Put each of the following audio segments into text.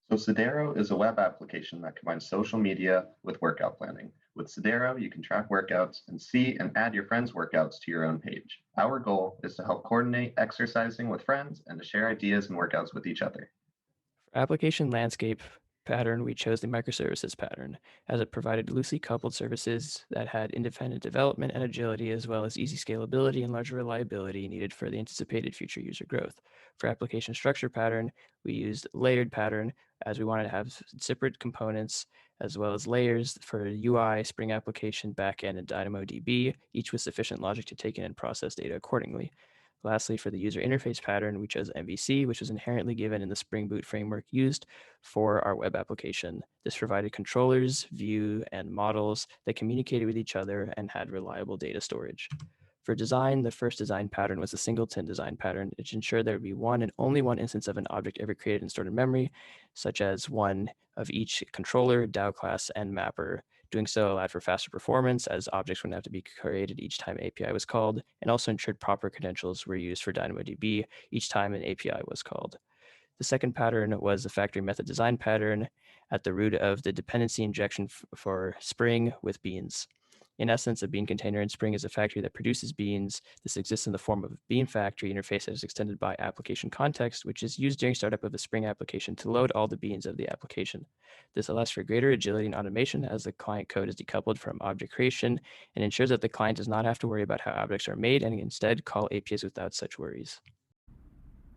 So Sidero is a web application that combines social media with workout planning. With Sidero, you can track workouts and see and add your friends' workouts to your own page. Our goal is to help coordinate exercising with friends and to share ideas and workouts with each other. For application landscape pattern, we chose the microservices pattern, as it provided loosely coupled services that had independent development and agility, as well as easy scalability and larger reliability needed for the anticipated future user growth. For application structure pattern, we used layered pattern, as we wanted to have separate components as well as layers for UI, Spring Application, Backend, and DynamoDB, each with sufficient logic to take in and process data accordingly. Lastly, for the user interface pattern, we chose MVC, which was inherently given in the Spring Boot framework used for our web application. This provided controllers, view, and models that communicated with each other and had reliable data storage. For design, the first design pattern was a singleton design pattern, which ensured there would be one and only one instance of an object ever created and stored in memory, such as one of each controller, DAO class, and mapper. Doing so allowed for faster performance, as objects wouldn't have to be created each time an API was called, and also ensured proper credentials were used for DynamoDB each time an API was called. The second pattern was the factory method design pattern at the root of the dependency injection for Spring with beans. In essence, a bean container in Spring is a factory that produces beans. This exists in the form of a bean factory interface that is extended by application context, which is used during startup of the Spring application to load all the beans of the application. This allows for greater agility and automation as the client code is decoupled from object creation and ensures that the client does not have to worry about how objects are made and instead call APIs without such worries.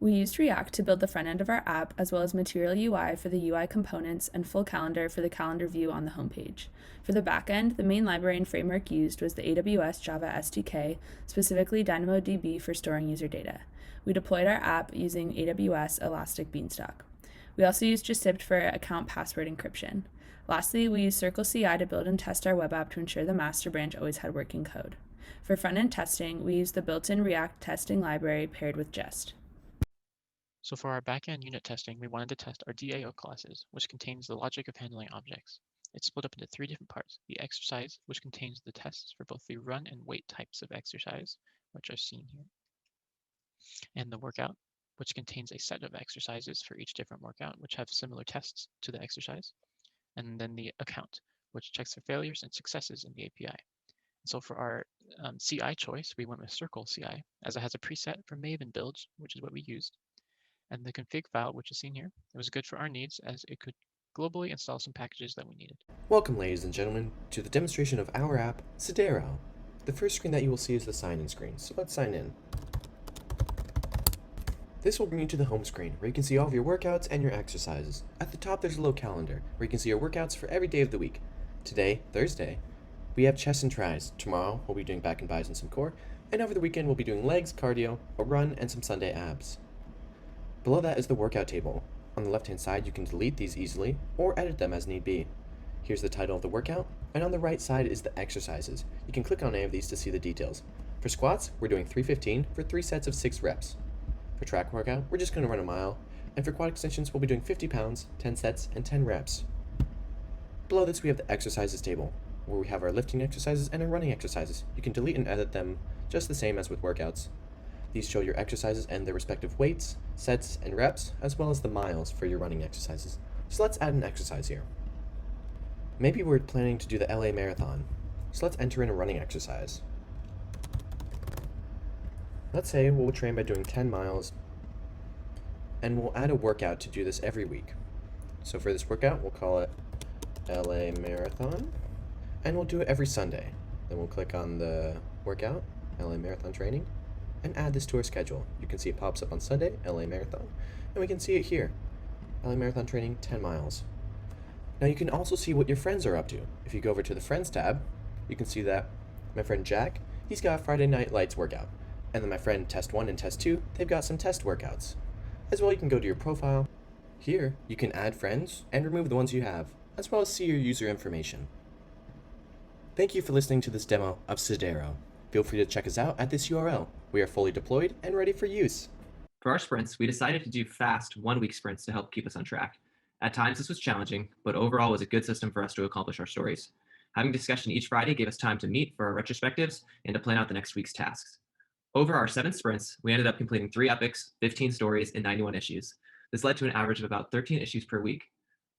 We used React to build the front end of our app, as well as Material UI for the UI components and Full Calendar for the calendar view on the homepage. For the backend, the main library and framework used was the AWS Java SDK, specifically DynamoDB for storing user data. We deployed our app using AWS Elastic Beanstalk. We also used Gesipt for account password encryption. Lastly, we used CircleCI to build and test our web app to ensure the master branch always had working code. For front-end testing, we used the built-in React testing library paired with Jest. So for our backend unit testing, we wanted to test our DAO classes, which contains the logic of handling objects. It's split up into three different parts. The exercise, which contains the tests for both the run and wait types of exercise, which are seen here. And the workout, which contains a set of exercises for each different workout, which have similar tests to the exercise. And then the account, which checks for failures and successes in the API. So for our CI choice, we went with Circle CI, as it has a preset for Maven builds, which is what we used. And the config file, which is seen here, it was good for our needs as it could globally install some packages that we needed. Welcome, ladies and gentlemen, to the demonstration of our app, Sidero. The first screen that you will see is the sign-in screen, so let's sign in. This will bring you to the home screen, where you can see all of your workouts and your exercises. At the top, there's a little calendar, where you can see your workouts for every day of the week. Today, Thursday, we have chest and tries. Tomorrow, we'll be doing back and bis and some core, and over the weekend, we'll be doing legs, cardio, a run, and some Sunday abs. Below that is the workout table. On the left-hand side, you can delete these easily, or edit them as need be. Here's the title of the workout, and on the right side is the exercises. You can click on any of these to see the details. For squats, we're doing 315 for 3 sets of 6 reps. For track workout, we're just going to run a mile, and for quad extensions, we'll be doing 50 pounds, 10 sets, and 10 reps. Below this, we have the exercises table, where we have our lifting exercises and our running exercises. You can delete and edit them just the same as with workouts. These show your exercises and their respective weights, sets, and reps, as well as the miles for your running exercises. So let's add an exercise here. Maybe we're planning to do the LA Marathon, so let's enter in a running exercise. Let's say we'll train by doing 10 miles, and we'll add a workout to do this every week. So for this workout, we'll call it LA Marathon, and we'll do it every Sunday. Then we'll click on the workout, LA Marathon training, and add this to our schedule. You can see it pops up on Sunday, LA Marathon, and we can see it here, LA Marathon training 10 miles. Now you can also see what your friends are up to. If you go over to the Friends tab, you can see that my friend Jack, he's got a Friday Night Lights workout, and then my friend Test 1 and Test 2, they've got some test workouts. As well, you can go to your profile. Here, you can add friends and remove the ones you have, as well as see your user information. Thank you for listening to this demo of Sidero. Feel free to check us out at this URL. We are fully deployed and ready for use. For our sprints, we decided to do fast one-week sprints to help keep us on track. At times, this was challenging, but overall was a good system for us to accomplish our stories. Having discussion each Friday gave us time to meet for our retrospectives and to plan out the next week's tasks. Over our 7 sprints, we ended up completing 3 epics, 15 stories, and 91 issues. This led to an average of about 13 issues per week.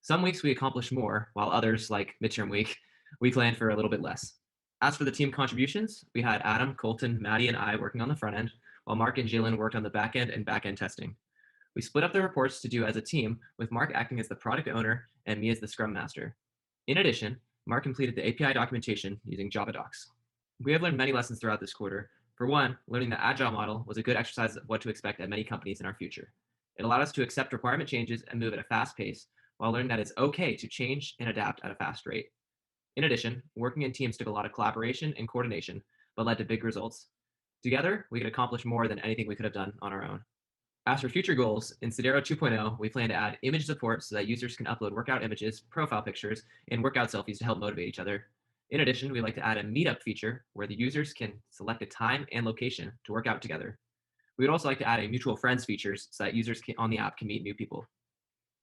Some weeks we accomplish more, while others, like midterm week, we planned for a little bit less. As for the team contributions, we had Adam, Colton, Maddie, and I working on the front end, while Mark and Jalen worked on the back end and back end testing. We split up the reports to do as a team, with Mark acting as the product owner and me as the Scrum Master. In addition, Mark completed the API documentation using Java Docs. We have learned many lessons throughout this quarter. For one, learning the Agile model was a good exercise of what to expect at many companies in our future. It allowed us to accept requirement changes and move at a fast pace, while learning that it's okay to change and adapt at a fast rate. In addition, working in teams took a lot of collaboration and coordination, but led to big results. Together, we could accomplish more than anything we could have done on our own. As for future goals, in Sidero 2.0, we plan to add image support so that users can upload workout images, profile pictures, and workout selfies to help motivate each other. In addition, we'd like to add a meetup feature where the users can select a time and location to work out together. We would also like to add a mutual friends features so that users on the app can meet new people.